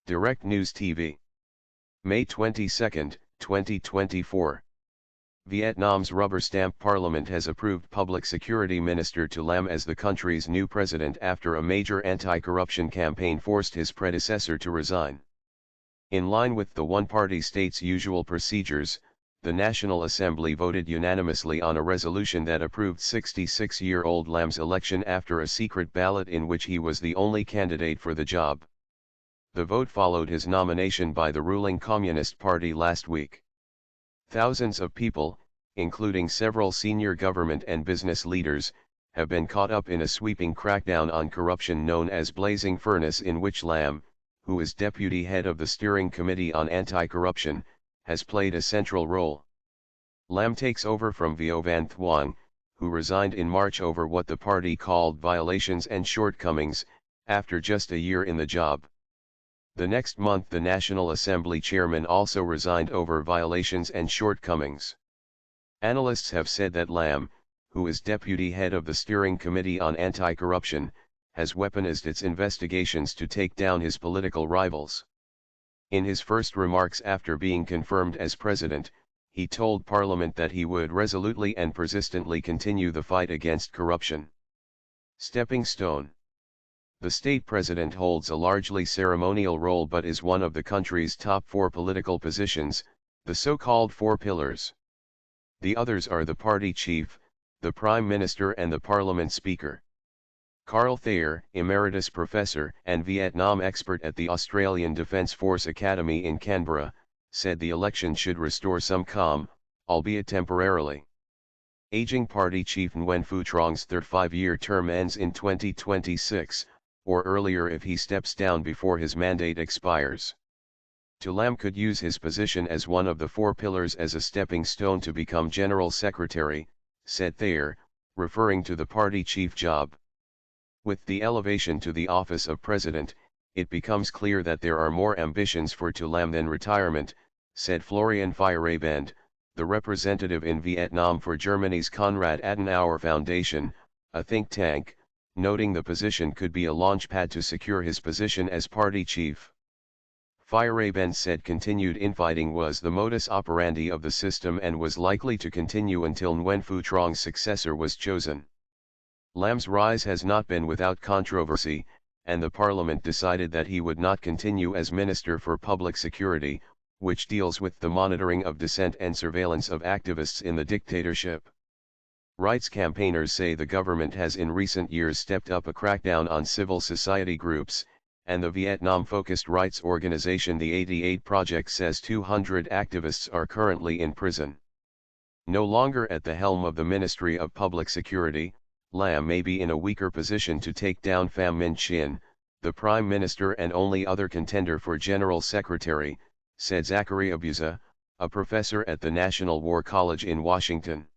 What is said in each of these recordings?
Direct News TV. May 22, 2024. Vietnam's rubber stamp parliament has approved Public Security Minister To Lam as the country's new president after a major anti-corruption campaign forced his predecessor to resign. In line with the one-party state's usual procedures, the National Assembly voted unanimously on a resolution that approved 66-year-old Lam's election after a secret ballot in which he was the only candidate for the job. The vote followed his nomination by the ruling Communist Party last week. Thousands of people, including several senior government and business leaders, have been caught up in a sweeping crackdown on corruption known as Blazing Furnace, in which Lam, who is deputy head of the Steering Committee on Anti-Corruption, has played a central role. Lam takes over from Vo Van Thuong, who resigned in March over what the party called violations and shortcomings, after just a year in the job. The next month the National Assembly chairman also resigned over violations and shortcomings. Analysts have said that Lam, who is deputy head of the Steering Committee on Anti-Corruption, has weaponized its investigations to take down his political rivals. In his first remarks after being confirmed as president, he told Parliament that he would resolutely and persistently continue the fight against corruption. Stepping stone. The state president holds a largely ceremonial role but is one of the country's top 4 political positions, the so-called 4 pillars. The others are the party chief, the prime minister and the parliament speaker. Carl Thayer, emeritus professor and Vietnam expert at the Australian Defence Force Academy in Canberra, said the election should restore some calm, albeit temporarily. Aging party chief Nguyen Phu Trong's third 5-year term ends in 2026, or earlier if he steps down before his mandate expires. To Lam could use his position as one of the 4 pillars as a stepping stone to become general secretary, said Thayer, referring to the party chief job. With the elevation to the office of president, it becomes clear that there are more ambitions for To Lam than retirement, said Florian Feyerabend, the representative in Vietnam for Germany's Konrad Adenauer Foundation, a think tank, noting the position could be a launchpad to secure his position as party chief. Feyerabend said continued infighting was the modus operandi of the system and was likely to continue until Nguyen Phu Trong's successor was chosen. Lam's rise has not been without controversy, and the parliament decided that he would not continue as Minister for Public Security, which deals with the monitoring of dissent and surveillance of activists in the dictatorship. Rights campaigners say the government has in recent years stepped up a crackdown on civil society groups, and the Vietnam-focused rights organization the 88 Project says 200 activists are currently in prison. No longer at the helm of the Ministry of Public Security, Lam may be in a weaker position to take down Pham Minh Chinh, the Prime Minister and only other contender for General Secretary, said Zachary Abuza, a professor at the National War College in Washington.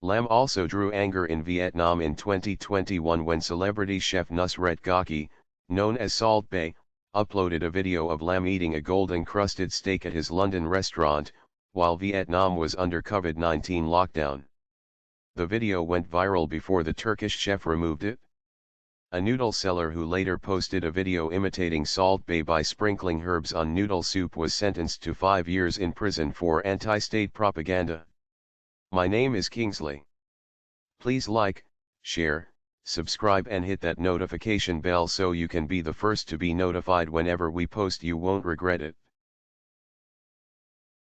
Lam also drew anger in Vietnam in 2021 when celebrity chef Nusret Ghaky, known as Salt Bae, uploaded a video of Lam eating a gold-encrusted steak at his London restaurant, while Vietnam was under COVID-19 lockdown. The video went viral before the Turkish chef removed it. A noodle seller who later posted a video imitating Salt Bae by sprinkling herbs on noodle soup was sentenced to 5 years in prison for anti-state propaganda. My name is Kingsley. Please like, share, subscribe and hit that notification bell so you can be the first to be notified whenever we post. You won't regret it.